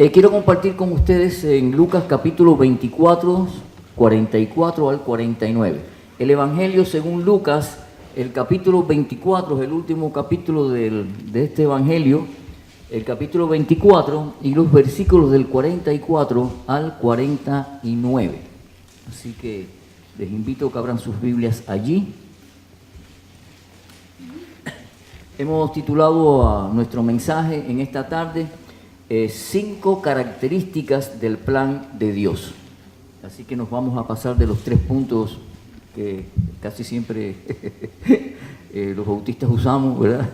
Quiero compartir con ustedes en Lucas capítulo 24, 44 al 49. El Evangelio según Lucas, el capítulo 24 es el último capítulo de este Evangelio, el capítulo 24 y los versículos del 44 al 49. Así que les invito a que abran sus Biblias allí. Hemos titulado a nuestro mensaje en esta tarde 5 características del plan de Dios. Así que nos vamos a pasar de los 3 puntos que casi siempre los bautistas usamos, ¿verdad?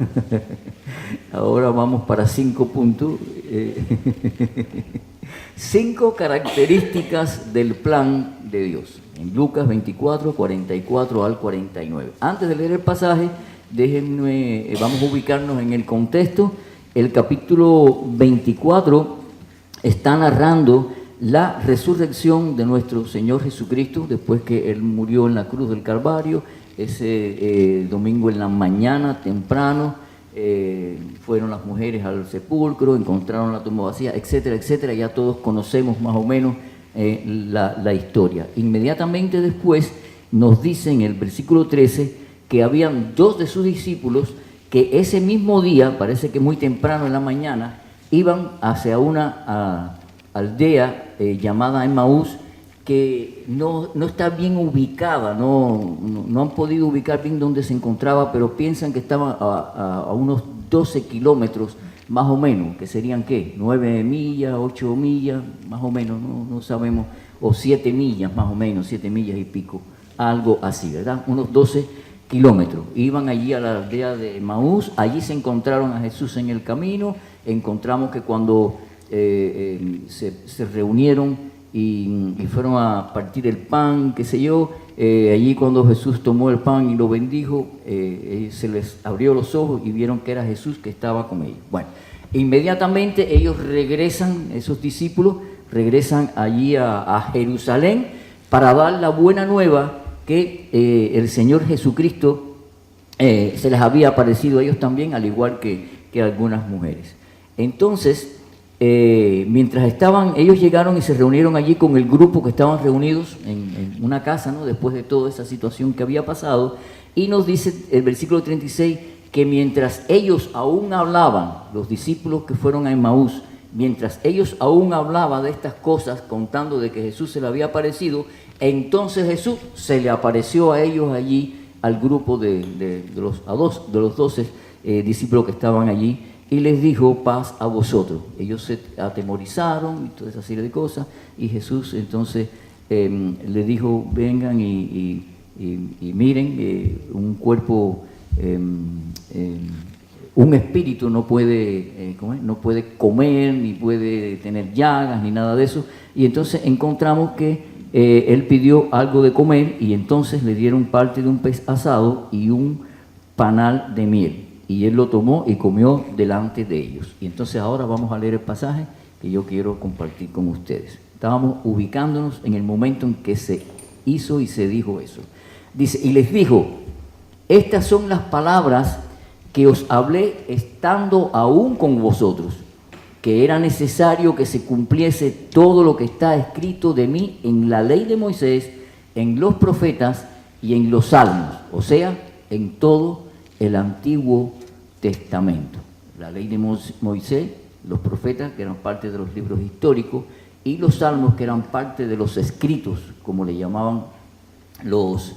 Ahora vamos para 5 puntos. 5 características del plan de Dios. En Lucas 24, 44 al 49. Antes de leer el pasaje, déjenme, vamos a ubicarnos en el contexto. El capítulo 24 está narrando la resurrección de nuestro Señor Jesucristo después que Él murió en la cruz del Calvario. Ese domingo en la mañana temprano fueron las mujeres al sepulcro, encontraron la tumba vacía, etcétera, etcétera. Ya todos conocemos más o menos la historia. Inmediatamente después nos dice en el versículo 13 que habían 2 de sus discípulos que ese mismo día, parece que muy temprano en la mañana, iban hacia una aldea llamada Emaús, que no está bien ubicada, no han podido ubicar bien dónde se encontraba, pero piensan que estaba a unos 12 kilómetros más o menos, que serían ¿qué? 9 millas, 8 millas, más o menos, no sabemos, o 7 millas más o menos, 7 millas y pico, algo así, ¿verdad? Unos 12 kilómetros. Iban allí a la aldea de Emaús, allí se encontraron a Jesús en el camino. Encontramos que cuando se reunieron y fueron a partir el pan, qué sé yo, allí cuando Jesús tomó el pan y lo bendijo, se les abrió los ojos y vieron que era Jesús que estaba con ellos. Bueno, inmediatamente ellos regresan, esos discípulos regresan allí a Jerusalén para dar la buena nueva que el Señor Jesucristo se les había aparecido a ellos también, al igual que a algunas mujeres. Entonces, mientras ellos llegaron y se reunieron allí con el grupo que estaban reunidos en una casa, ¿no? Después de toda esa situación que había pasado, y nos dice el versículo 36 que mientras ellos aún hablaban, los discípulos que fueron a Emaús, mientras ellos aún hablaban de estas cosas, contando de que Jesús se le había aparecido, entonces Jesús se le apareció a ellos allí, al grupo de los 12 discípulos que estaban allí, y les dijo: paz a vosotros. Ellos se atemorizaron y toda esa serie de cosas, y Jesús entonces les dijo: vengan y miren, un cuerpo, un espíritu no puede comer, ni puede tener llagas, ni nada de eso. Y entonces encontramos que él pidió algo de comer, y entonces le dieron parte de un pez asado y un panal de miel. Y él lo tomó y comió delante de ellos. Y entonces ahora vamos a leer el pasaje que yo quiero compartir con ustedes. Estábamos ubicándonos en el momento en que se hizo y se dijo eso. Dice: y les dijo: estas son las palabras que os hablé estando aún con vosotros, que era necesario que se cumpliese todo lo que está escrito de mí en la ley de Moisés, en los profetas y en los salmos, o sea, en todo el Antiguo Testamento. La ley de Moisés, los profetas, que eran parte de los libros históricos, y los salmos, que eran parte de los escritos, como le llamaban los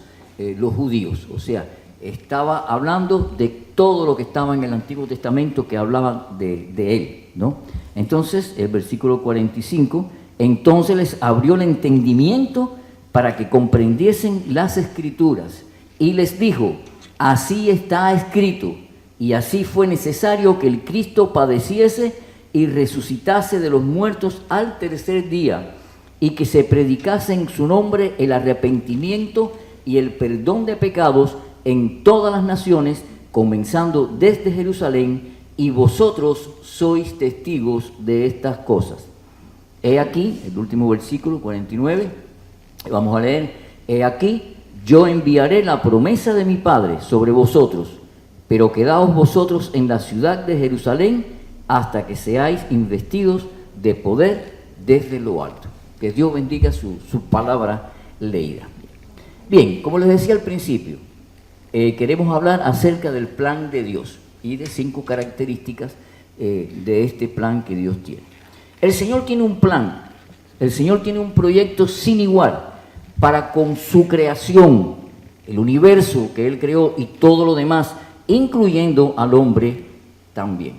judíos. O sea, estaba hablando de todo lo que estaba en el Antiguo Testamento, que hablaban de él, ¿no? Entonces, el versículo 45, entonces les abrió el entendimiento para que comprendiesen las Escrituras, y les dijo: así está escrito, y así fue necesario que el Cristo padeciese y resucitase de los muertos al tercer día, y que se predicase en su nombre el arrepentimiento y el perdón de pecados en todas las naciones, comenzando desde Jerusalén, y vosotros sois testigos de estas cosas. He aquí, el último versículo, 49, vamos a leer: he aquí, yo enviaré la promesa de mi Padre sobre vosotros, pero quedaos vosotros en la ciudad de Jerusalén hasta que seáis investidos de poder desde lo alto. Que Dios bendiga su palabra leída. Bien, como les decía al principio, queremos hablar acerca del plan de Dios y de 5 características de este plan que Dios tiene. El Señor tiene un plan, el Señor tiene un proyecto sin igual para con su creación, el universo que Él creó y todo lo demás, incluyendo al hombre también.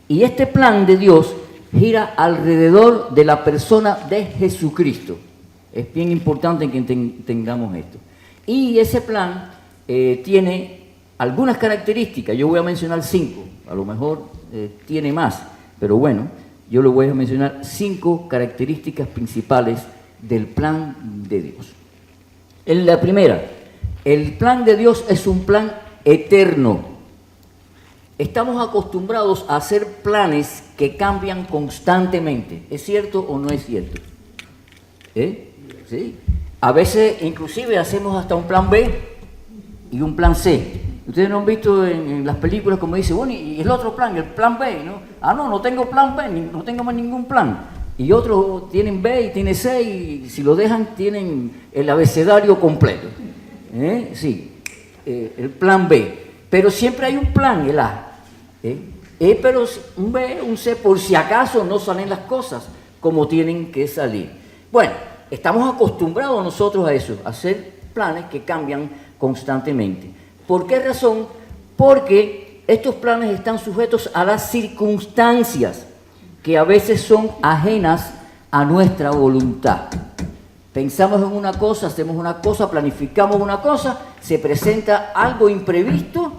Y este plan de Dios gira alrededor de la persona de Jesucristo. Es bien importante que entendamos esto. Y ese plan tiene algunas características. Yo voy a mencionar 5. A lo mejor tiene más, pero bueno, yo le voy a mencionar 5 características principales del plan de Dios. En la primera, el plan de Dios es un plan eterno. Estamos acostumbrados a hacer planes que cambian constantemente. ¿Es cierto o no es cierto? Sí. A veces inclusive hacemos hasta un plan B y un plan C. Ustedes no han visto en las películas como dice, bueno, y el otro plan, el plan B, ¿no? No tengo plan B, no tengo más ningún plan. Y otros tienen B y tienen C y si lo dejan tienen el abecedario completo. Sí, el plan B. Pero siempre hay un plan, el A. Pero un B, un C, por si acaso no salen las cosas como tienen que salir. Bueno, estamos acostumbrados nosotros a eso, a hacer planes que cambian constantemente. ¿Por qué razón? Porque estos planes están sujetos a las circunstancias que a veces son ajenas a nuestra voluntad. Pensamos en una cosa, hacemos una cosa, planificamos una cosa, se presenta algo imprevisto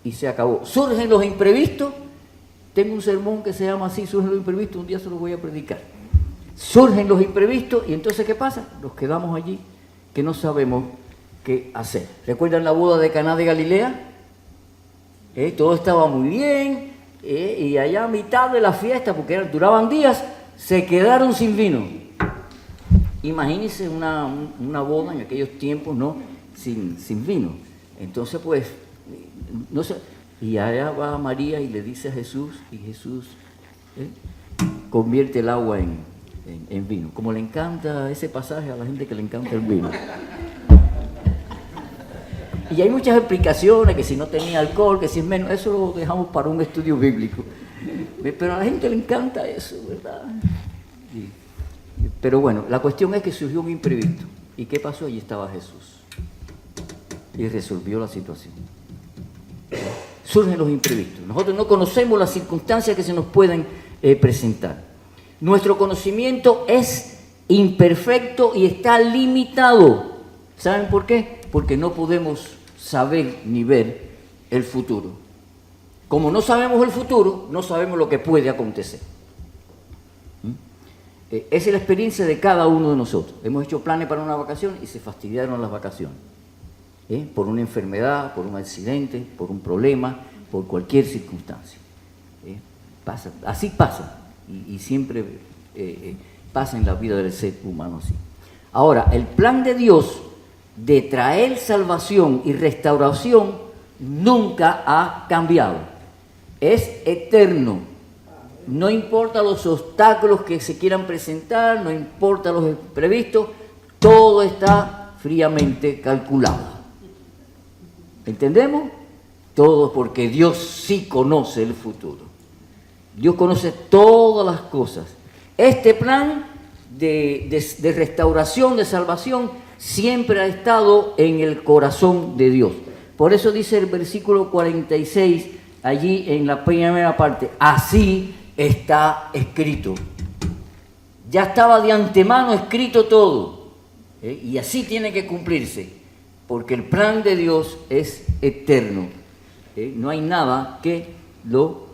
y se acabó. Surgen los imprevistos. Tengo un sermón que se llama así, surgen los imprevistos, un día se los voy a predicar. Surgen los imprevistos y entonces ¿qué pasa? Nos quedamos allí que no sabemos qué hacer. ¿Recuerdan la boda de Caná de Galilea? Todo estaba muy bien y allá a mitad de la fiesta, porque duraban días, se quedaron sin vino. Imagínense una boda en aquellos tiempos, ¿no? Sin vino. Entonces, pues, no sé. Y allá va María y le dice a Jesús, y Jesús convierte el agua en vino. Como le encanta ese pasaje a la gente que le encanta el vino. Y hay muchas explicaciones, que si no tenía alcohol, que si es menos, eso lo dejamos para un estudio bíblico. Pero a la gente le encanta eso, ¿verdad? Pero bueno, la cuestión es que surgió un imprevisto. ¿Y qué pasó? Allí estaba Jesús. Y resolvió la situación. Surgen los imprevistos. Nosotros no conocemos las circunstancias que se nos pueden presentar. Nuestro conocimiento es imperfecto y está limitado. ¿Saben por qué? Porque no podemos saber ni ver el futuro. Como no sabemos el futuro, no sabemos lo que puede acontecer. Esa es la experiencia de cada uno de nosotros. Hemos hecho planes para una vacación y se fastidiaron las vacaciones. Por una enfermedad, por un accidente, por un problema, por cualquier circunstancia. Pasa, así pasa. Y siempre pasa en la vida del ser humano así. Ahora, el plan de Dios de traer salvación y restauración nunca ha cambiado. Es eterno. No importa los obstáculos que se quieran presentar, no importa los imprevistos, todo está fríamente calculado. ¿Entendemos? Todo porque Dios sí conoce el futuro. Dios conoce todas las cosas. Este plan de restauración, de salvación, siempre ha estado en el corazón de Dios. Por eso dice el versículo 46, allí en la primera parte, así está escrito. Ya estaba de antemano escrito todo. Y así tiene que cumplirse, porque el plan de Dios es eterno. No hay nada que lo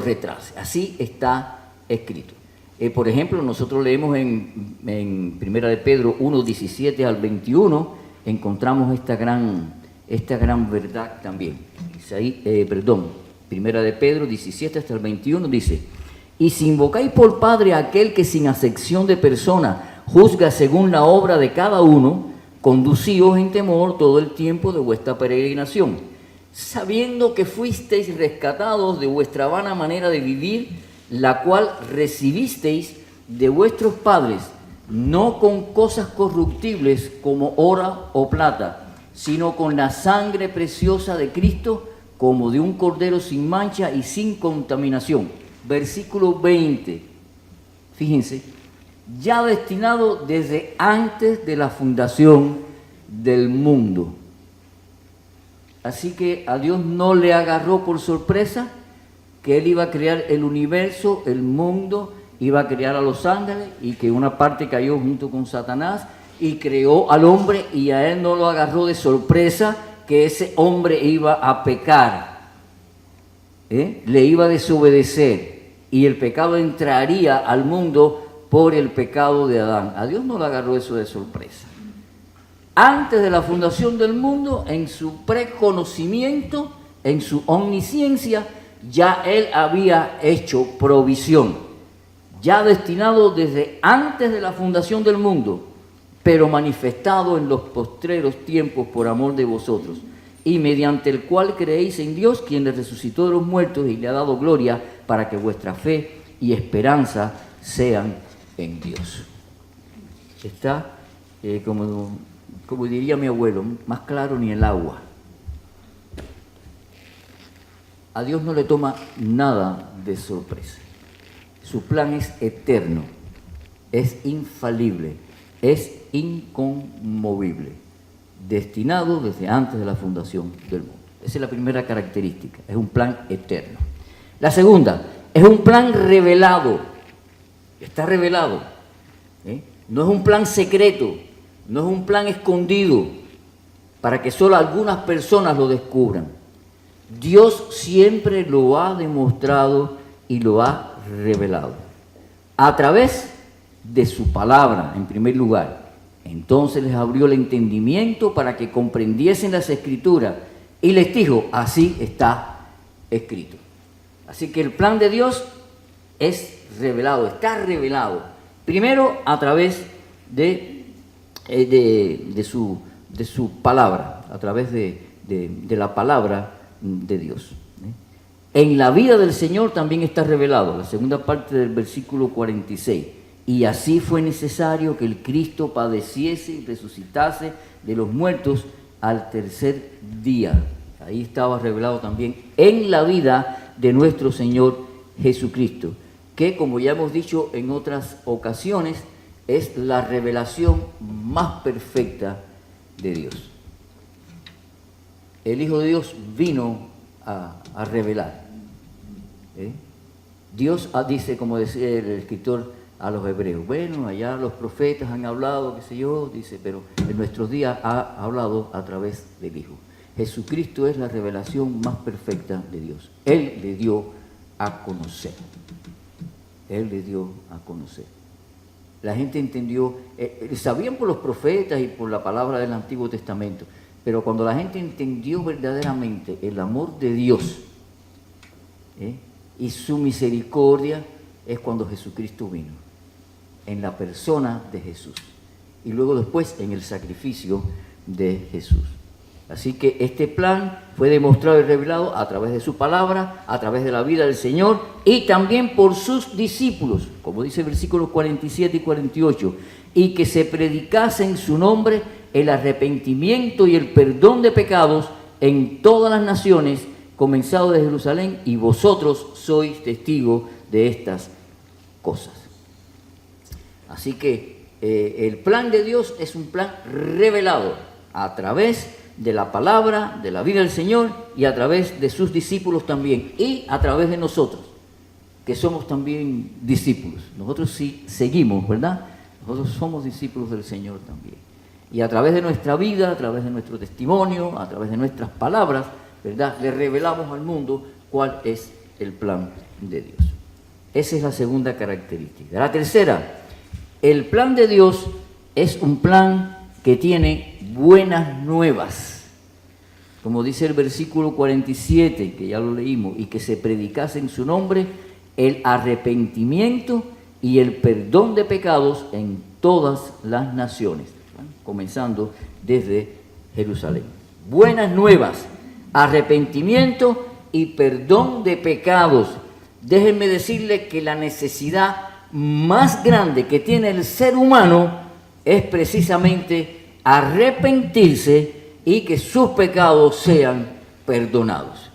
retrase. Así está escrito. Por ejemplo, nosotros leemos en Primera de Pedro 1, 17 al 21, encontramos esta gran verdad también. Dice ahí, Primera de Pedro 17 hasta el 21 dice: y si invocáis por Padre a aquel que sin acepción de persona juzga según la obra de cada uno, conducíos en temor todo el tiempo de vuestra peregrinación, sabiendo que fuisteis rescatados de vuestra vana manera de vivir, la cual recibisteis de vuestros padres, no con cosas corruptibles como oro o plata, sino con la sangre preciosa de Cristo, como de un cordero sin mancha y sin contaminación. Versículo 20, fíjense, ya destinado desde antes de la fundación del mundo. Así que a Dios no le agarró por sorpresa que Él iba a crear el universo, el mundo, iba a crear a los ángeles y que una parte cayó junto con Satanás y creó al hombre, y a Él no lo agarró de sorpresa que ese hombre iba a pecar, le iba a desobedecer y el pecado entraría al mundo por el pecado de Adán. A Dios no le agarró eso de sorpresa. Antes de la fundación del mundo, en su preconocimiento, en su omnisciencia, ya Él había hecho provisión, ya destinado desde antes de la fundación del mundo, pero manifestado en los postreros tiempos por amor de vosotros, y mediante el cual creéis en Dios, quien le resucitó de los muertos y le ha dado gloria, para que vuestra fe y esperanza sean en Dios. Está, como diría mi abuelo, más claro ni el agua. A Dios no le toma nada de sorpresa. Su plan es eterno, es infalible, es inconmovible, destinado desde antes de la fundación del mundo. Esa es la primera característica, es un plan eterno. La segunda, es un plan revelado, está revelado, no es un plan secreto, no es un plan escondido para que solo algunas personas lo descubran. Dios siempre lo ha demostrado y lo ha revelado a través de su palabra, en primer lugar. Entonces les abrió el entendimiento para que comprendiesen las Escrituras y les dijo, así está escrito. Así que el plan de Dios es revelado, está revelado, primero a través de su palabra, a través de la palabra de Dios. En la vida del Señor también está revelado, la segunda parte del versículo 46. Y así fue necesario que el Cristo padeciese y resucitase de los muertos al tercer día. Ahí estaba revelado también en la vida de nuestro Señor Jesucristo, que, como ya hemos dicho en otras ocasiones, es la revelación más perfecta de Dios. El Hijo de Dios vino a revelar. Dios dice, como decía el escritor a los hebreos, bueno, allá los profetas han hablado, qué sé yo, dice, pero en nuestros días ha hablado a través del Hijo. Jesucristo es la revelación más perfecta de Dios. Él le dio a conocer. Él le dio a conocer. La gente entendió, sabían por los profetas y por la palabra del Antiguo Testamento, pero cuando la gente entendió verdaderamente el amor de Dios y su misericordia, es cuando Jesucristo vino, en la persona de Jesús, y luego después en el sacrificio de Jesús. Así que este plan fue demostrado y revelado a través de su palabra, a través de la vida del Señor y también por sus discípulos, como dice el versículo 47 y 48, y que se predicase en su nombre el arrepentimiento y el perdón de pecados en todas las naciones, comenzado de Jerusalén, y vosotros sois testigos de estas cosas. Así que el plan de Dios es un plan revelado a través de la palabra, de la vida del Señor y a través de sus discípulos también, y a través de nosotros, que somos también discípulos. Nosotros sí seguimos, ¿verdad? Nosotros somos discípulos del Señor también. Y a través de nuestra vida, a través de nuestro testimonio, a través de nuestras palabras, ¿verdad?, le revelamos al mundo cuál es el plan de Dios. Esa es la segunda característica. La tercera, el plan de Dios es un plan que tiene buenas nuevas. Como dice el versículo 47, que ya lo leímos, y que se predicase en su nombre el arrepentimiento y el perdón de pecados en todas las naciones, comenzando desde Jerusalén. Buenas nuevas, arrepentimiento y perdón de pecados déjenme decirle que la necesidad más grande que tiene el ser humano es precisamente arrepentirse y que sus pecados sean perdonados.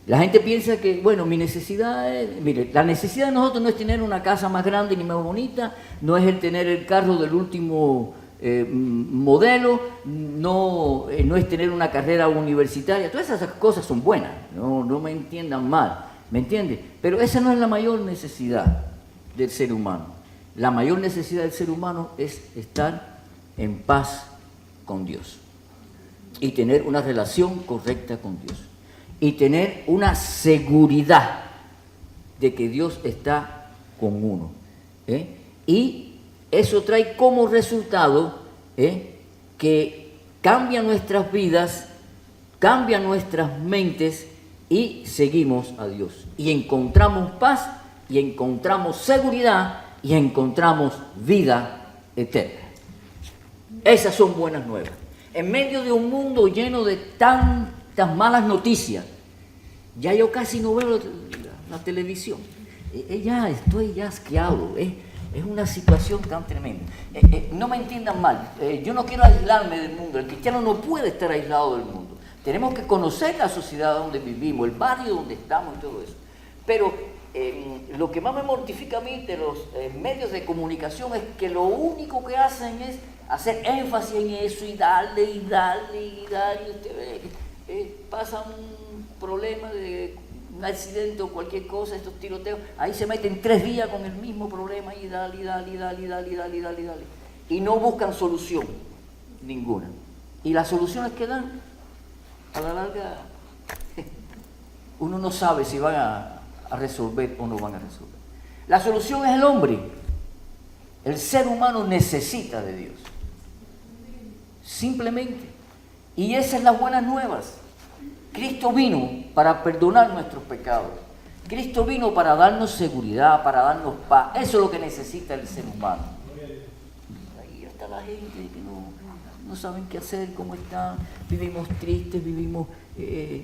La gente piensa que, bueno, mi necesidad es, mire, la necesidad de nosotros no es tener una casa más grande ni más bonita, no es el tener el carro del último modelo, no es tener una carrera universitaria. Todas esas cosas son buenas, no me entiendan mal, ¿me entiende? Pero esa no es la mayor necesidad del ser humano. La mayor necesidad del ser humano es estar en paz con Dios y tener una relación correcta con Dios y tener una seguridad de que Dios está con uno. Y eso trae como resultado que cambia nuestras vidas, cambia nuestras mentes y seguimos a Dios. Y encontramos paz, y encontramos seguridad, y encontramos vida eterna. Esas son buenas nuevas. En medio de un mundo lleno de tantas malas noticias, ya yo casi no veo la televisión. Ya estoy asqueado. Es una situación tan tremenda. No me entiendan mal, yo no quiero aislarme del mundo. El cristiano no puede estar aislado del mundo. Tenemos que conocer la sociedad donde vivimos, el barrio donde estamos y todo eso. Pero lo que más me mortifica a mí de los medios de comunicación es que lo único que hacen es hacer énfasis en eso y darle. Y usted ve, pasa un problema de un accidente o cualquier cosa, estos tiroteos, ahí se meten 3 días con el mismo problema y dale. Y no buscan solución ninguna. Y las soluciones que dan, a la larga, uno no sabe si van a resolver o no van a resolver. La solución es el hombre. El ser humano necesita de Dios. Simplemente. Y esas son las buenas nuevas. Cristo vino para perdonar nuestros pecados. Cristo vino para darnos seguridad, para darnos paz. Eso es lo que necesita el ser humano. Ahí está la gente que no saben qué hacer, cómo están. Vivimos tristes, vivimos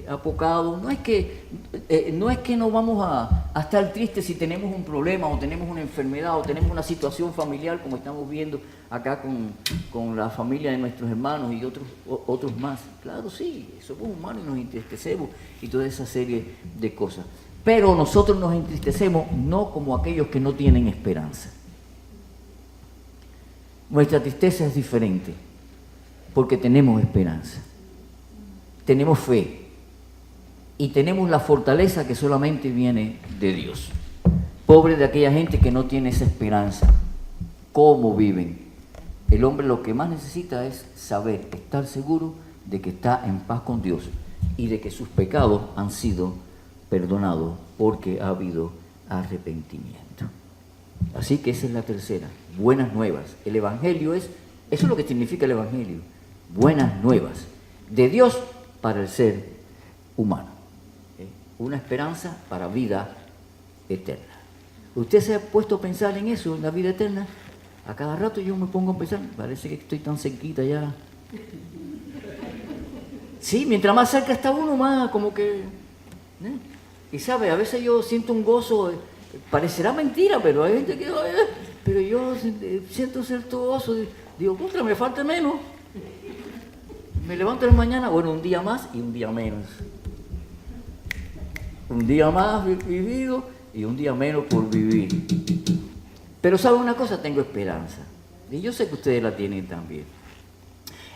apocados. No es que no vamos a estar tristes si tenemos un problema o tenemos una enfermedad o tenemos una situación familiar como estamos viendo acá con la familia de nuestros hermanos y otros más. Claro, sí, somos humanos y nos entristecemos y toda esa serie de cosas. Pero nosotros nos entristecemos no como aquellos que no tienen esperanza. Nuestra tristeza es diferente porque tenemos esperanza, tenemos fe y tenemos la fortaleza que solamente viene de Dios. Pobre de aquella gente que no tiene esa esperanza. ¿Cómo viven? El hombre lo que más necesita es saber, estar seguro de que está en paz con Dios y de que sus pecados han sido perdonados porque ha habido arrepentimiento. Así que esa es la tercera, buenas nuevas. El Evangelio eso es lo que significa el Evangelio, buenas nuevas de Dios para el ser humano. Una esperanza para vida eterna. ¿Usted se ha puesto a pensar en eso, en la vida eterna? A cada rato yo me pongo a pensar, parece que estoy tan cerquita ya. Sí, mientras más cerca está uno, más como que... Y sabe, a veces yo siento un gozo, parecerá mentira, pero hay gente que... pero yo siento cierto gozo, digo, contra, me falta menos. Me levanto en la mañana, bueno, un día más y un día menos. Un día más vivido y un día menos por vivir. Pero ¿sabe una cosa? Tengo esperanza. Y yo sé que ustedes la tienen también.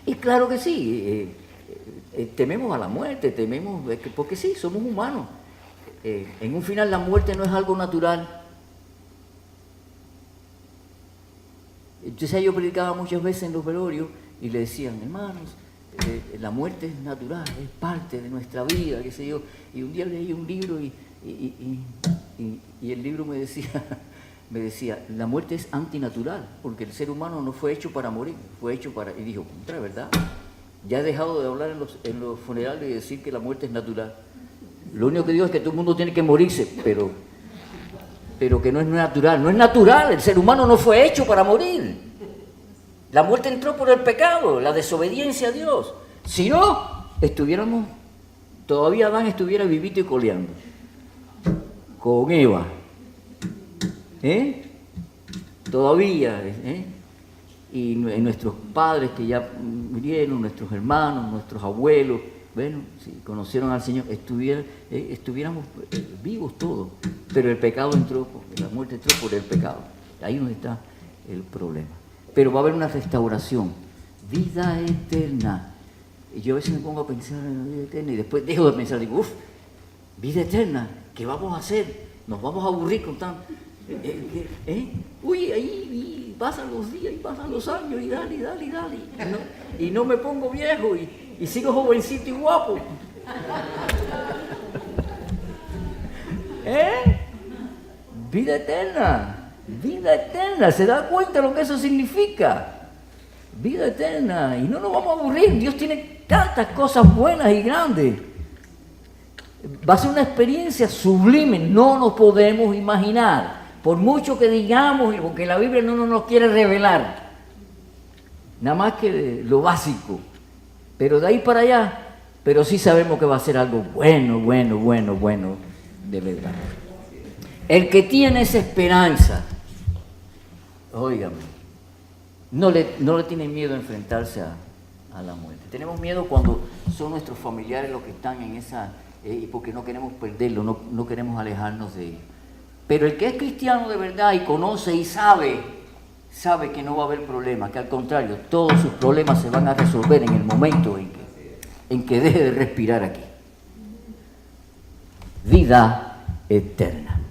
Y claro que sí, tememos a la muerte, porque sí, somos humanos. En un final la muerte no es algo natural. Entonces yo predicaba muchas veces en los velorios y le decían, hermanos, la muerte es natural, es parte de nuestra vida, qué sé yo. Y un día leí un libro y el libro me decía, la muerte es antinatural, porque el ser humano no fue hecho para morir, fue hecho para... Y dijo, contra, ¿verdad? Ya he dejado de hablar en los funerales y decir que la muerte es natural. Lo único que digo es que todo el mundo tiene que morirse, pero que no es natural. No es natural, el ser humano no fue hecho para morir. La muerte entró por el pecado, la desobediencia a Dios. Si no, todavía Adán estuviera vivito y coleando. con Eva. Todavía, y nuestros padres que ya murieron, nuestros hermanos, nuestros abuelos, bueno, si conocieron al Señor, estuviéramos vivos todos, pero el pecado entró, la muerte entró por el pecado. Ahí es donde está el problema. Pero va a haber una restauración, vida eterna. Y yo a veces me pongo a pensar en la vida eterna y después dejo de pensar, digo, vida eterna, ¿qué vamos a hacer? Nos vamos a aburrir con tan... Uy, ahí pasan los días y pasan los años y dale. Y no me pongo viejo y sigo jovencito y guapo. Vida eterna, ¿se da cuenta lo que eso significa? Vida eterna, y no nos vamos a aburrir. Dios tiene tantas cosas buenas y grandes. Va a ser una experiencia sublime, no nos podemos imaginar. Por mucho que digamos, porque la Biblia no nos quiere revelar, nada más que lo básico, pero de ahí para allá, pero sí sabemos que va a ser algo bueno, de verdad. El que tiene esa esperanza, óigame, no le tiene miedo a enfrentarse a la muerte. Tenemos miedo cuando son nuestros familiares los que están en esa, porque no queremos perderlo, no queremos alejarnos de ellos. Pero el que es cristiano de verdad y conoce y sabe que no va a haber problema, que al contrario, todos sus problemas se van a resolver en el momento en que deje de respirar aquí. Vida eterna.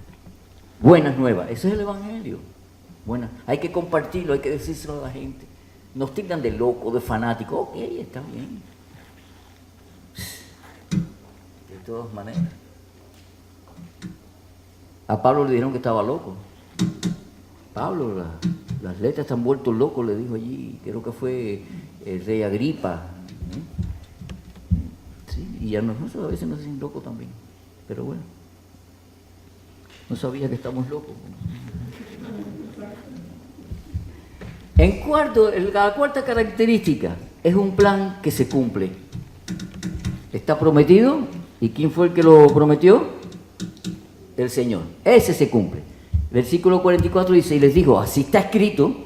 Buenas nuevas, ese es el Evangelio. Hay que compartirlo, hay que decírselo a la gente. Nos tildan de loco, de fanático. Ok, está bien. De todas maneras. A Pablo le dijeron que estaba loco. Pablo, las letras están vueltos locos, le dijo allí, creo que fue el rey Agripa. Sí, y a nosotros a veces nos dicen locos también, pero bueno, no sabía que estamos locos. La cuarta característica es un plan que se cumple. Está prometido, ¿y quién fue el que lo prometió? El Señor. Ese se cumple. Versículo 44 dice, y les dijo, así está escrito,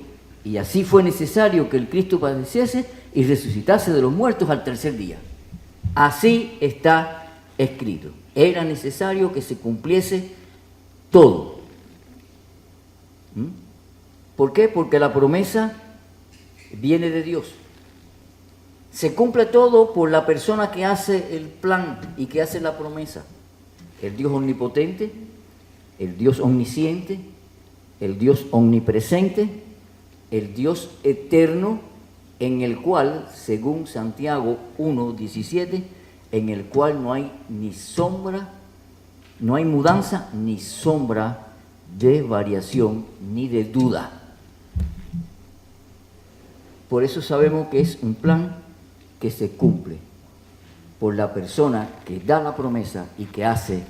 y así fue necesario que el Cristo padeciese y resucitase de los muertos al tercer día. Así está escrito. Era necesario que se cumpliese todo. ¿Por qué? Porque la promesa viene de Dios. Se cumple todo por la persona que hace el plan y que hace la promesa. El Dios omnipotente, el Dios omnisciente, el Dios omnipresente, el Dios eterno, en el cual, según Santiago 1:17, en el cual no hay ni sombra, no hay mudanza ni sombra de variación ni de duda. Por eso sabemos que es un plan que se cumple por la persona que da la promesa y que hace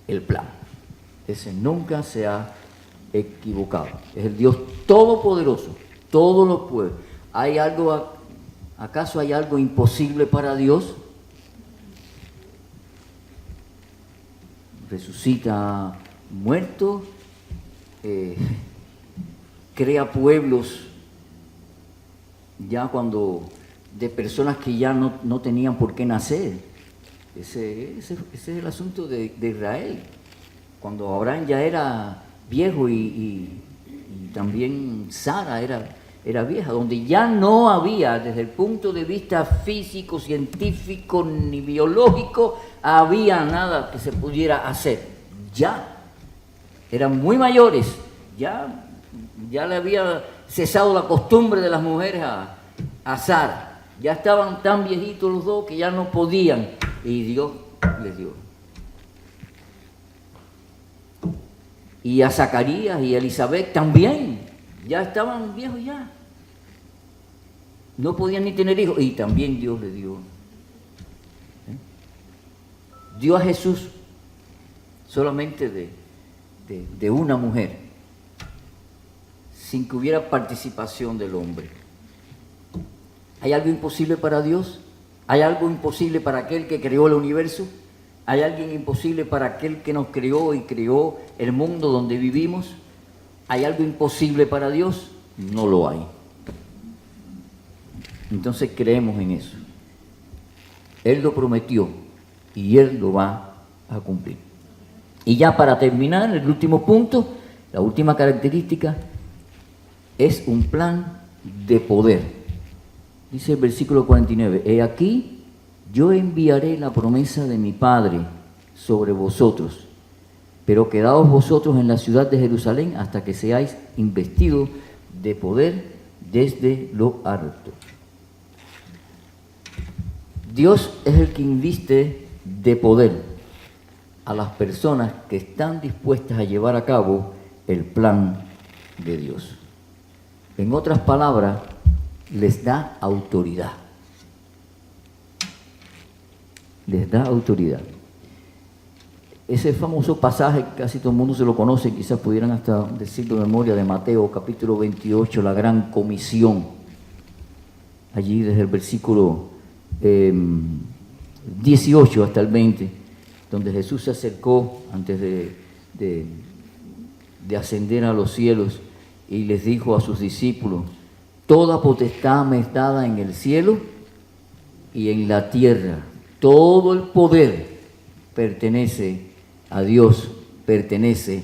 el plan. Ese nunca se ha equivocado. Es el Dios todopoderoso, todo lo puede. ¿Acaso hay algo imposible para Dios? Resucita muertos, crea pueblos ya cuando de personas que ya no tenían por qué nacer. Ese es el asunto de Israel. Cuando Abraham ya era viejo y también Sara era vieja, donde ya no había, desde el punto de vista físico, científico ni biológico, había nada que se pudiera hacer. Ya eran muy mayores, ya le había cesado la costumbre de las mujeres a Sara. Ya estaban tan viejitos los dos que ya no podían, y Dios les dio. Y a Zacarías y a Elizabeth también, ya estaban viejos ya. No podían ni tener hijos, y también Dios les dio. Dio a Jesús solamente de una mujer, sin que hubiera participación del hombre. ¿Hay algo imposible para Dios? ¿Hay algo imposible para aquel que creó el universo? ¿Hay alguien imposible para aquel que nos creó y creó el mundo donde vivimos? ¿Hay algo imposible para Dios? No lo hay. Entonces creemos en eso. Él lo prometió y Él lo va a cumplir. Y ya para terminar, el último punto, la última característica, es un plan de poder. Dice el versículo 49, he aquí, yo enviaré la promesa de mi Padre sobre vosotros, pero quedaos vosotros en la ciudad de Jerusalén hasta que seáis investidos de poder desde lo alto. Dios es el que inviste de poder a las personas que están dispuestas a llevar a cabo el plan de Dios. En otras palabras, les da autoridad. Les da autoridad. Ese famoso pasaje, casi todo el mundo se lo conoce, quizás pudieran hasta decirlo de memoria, de Mateo capítulo 28, la gran comisión. Allí desde el versículo 18 hasta el 20, donde Jesús se acercó antes de ascender a los cielos y les dijo a sus discípulos, toda potestad me es dada en el cielo y en la tierra. Todo el poder pertenece a Dios, pertenece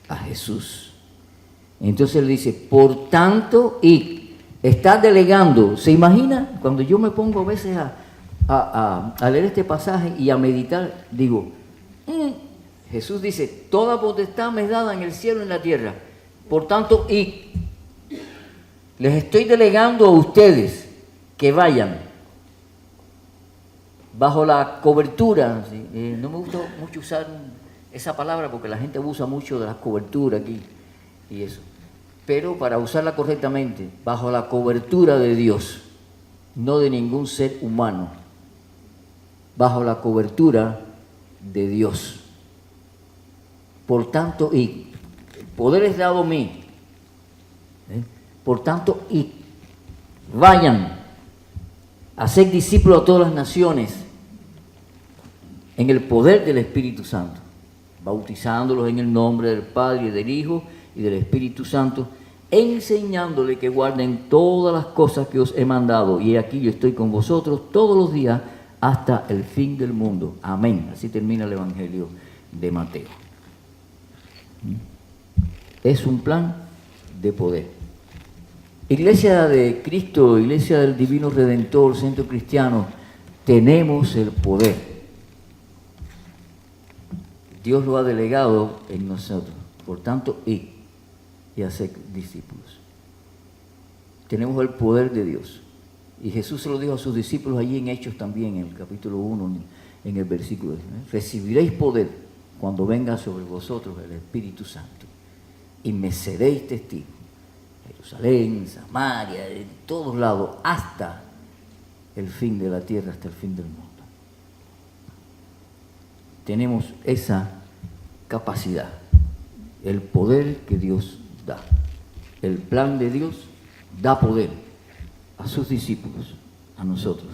a Jesús. Entonces él dice, por tanto, y está delegando. ¿Se imagina? Cuando yo me pongo a veces a leer este pasaje y a meditar, digo, Jesús dice, toda potestad me es dada en el cielo y en la tierra. Por tanto, y les estoy delegando a ustedes que vayan bajo la cobertura, ¿sí? No me gusta mucho usar esa palabra porque la gente abusa mucho de la cobertura aquí y eso, pero para usarla correctamente, bajo la cobertura de Dios, no de ningún ser humano, bajo la cobertura de Dios. Por tanto, y el poder es dado a mí, por tanto, y vayan a ser discípulos a todas las naciones en el poder del Espíritu Santo, bautizándolos en el nombre del Padre y del Hijo y del Espíritu Santo, enseñándole que guarden todas las cosas que os he mandado. Y aquí yo estoy con vosotros todos los días hasta el fin del mundo. Amén. Así termina el Evangelio de Mateo. Es un plan de poder. Iglesia de Cristo, Iglesia del Divino Redentor, Centro Cristiano, tenemos el poder. Dios lo ha delegado en nosotros. Por tanto, y hacer discípulos. Tenemos el poder de Dios. Y Jesús se lo dijo a sus discípulos allí en Hechos también, en el capítulo 1, en el versículo. Recibiréis poder cuando venga sobre vosotros el Espíritu Santo. Y me seréis testigos. Jerusalén, Samaria, en todos lados, hasta el fin de la tierra, hasta el fin del mundo. Tenemos esa capacidad, el poder que Dios da. El plan de Dios da poder a sus discípulos, a nosotros,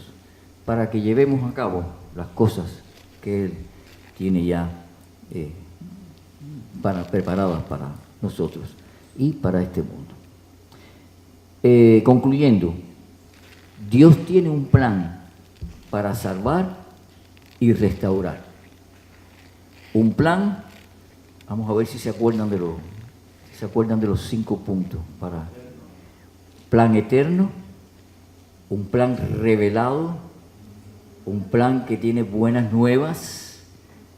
para que llevemos a cabo las cosas que Él tiene ya preparadas para nosotros y para este mundo. Concluyendo, Dios tiene un plan para salvar y restaurar. Un plan, vamos a ver si se acuerdan de los 5 puntos. Para plan eterno, un plan revelado, un plan que tiene buenas nuevas,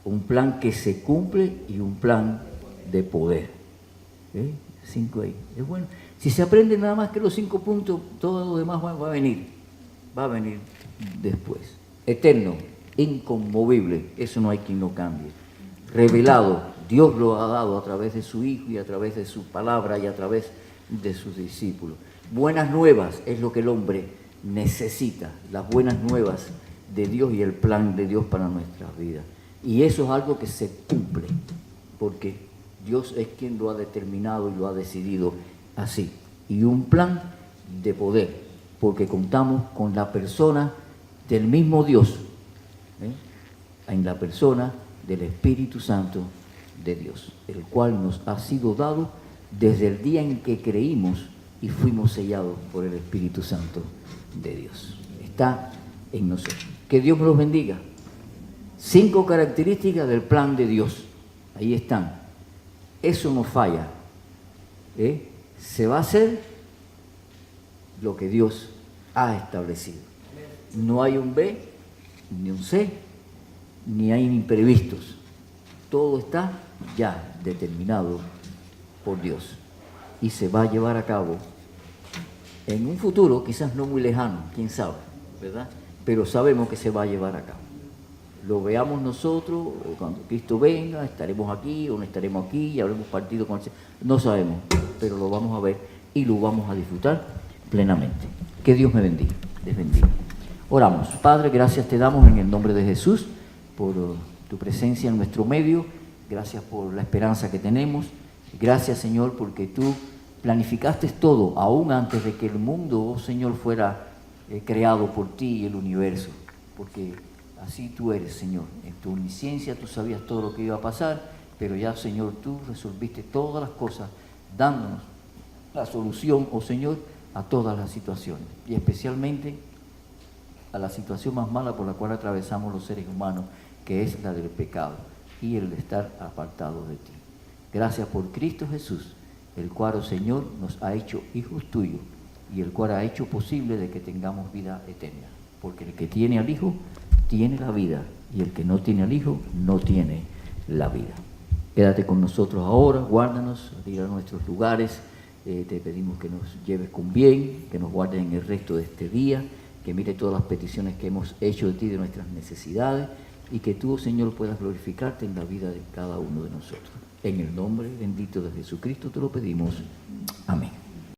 un plan que se cumple y un plan de poder. 5 ahí, es bueno. Si se aprende nada más que los 5 puntos, todo lo demás va a venir después. Eterno, inconmovible, eso no hay quien lo cambie. Revelado, Dios lo ha dado a través de su Hijo y a través de su palabra y a través de sus discípulos. Buenas nuevas es lo que el hombre necesita, las buenas nuevas de Dios y el plan de Dios para nuestras vidas. Y eso es algo que se cumple, porque Dios es quien lo ha determinado y lo ha decidido así. Y un plan de poder, porque contamos con la persona del mismo Dios. en la persona del Espíritu Santo de Dios, el cual nos ha sido dado desde el día en que creímos y fuimos sellados por el Espíritu Santo de Dios. Está en nosotros. Que Dios me los bendiga. 5 características del plan de Dios. Ahí están. Eso no falla. Se va a hacer lo que Dios ha establecido. No hay un B, ni un C, ni hay imprevistos. Todo está ya determinado por Dios y se va a llevar a cabo en un futuro, quizás no muy lejano, quién sabe, ¿verdad? Pero sabemos que se va a llevar a cabo. Lo veamos nosotros, o cuando Cristo venga, estaremos aquí o no estaremos aquí, y habremos partido con el Señor. No sabemos, pero lo vamos a ver y lo vamos a disfrutar plenamente. Que Dios me bendiga, les bendiga. Oramos. Padre, gracias te damos en el nombre de Jesús por tu presencia en nuestro medio. Gracias por la esperanza que tenemos. Gracias, Señor, porque tú planificaste todo, aún antes de que el mundo, oh Señor, fuera creado por ti y el universo. Porque así tú eres, Señor. En tu omnisciencia tú sabías todo lo que iba a pasar, pero ya, Señor, tú resolviste todas las cosas, dándonos la solución, oh Señor, a todas las situaciones. Y especialmente a la situación más mala por la cual atravesamos los seres humanos, que es la del pecado y el de estar apartados de ti. Gracias por Cristo Jesús, el cual, oh Señor, nos ha hecho hijos tuyos y el cual ha hecho posible de que tengamos vida eterna. Porque el que tiene al Hijo tiene la vida y el que no tiene al Hijo no tiene la vida. Quédate con nosotros ahora, guárdanos, ir a nuestros lugares. Te pedimos que nos lleves con bien, que nos guardes en el resto de este día, que mire todas las peticiones que hemos hecho de ti, de nuestras necesidades, y que tú, Señor, puedas glorificarte en la vida de cada uno de nosotros. En el nombre bendito de Jesucristo te lo pedimos. Amén.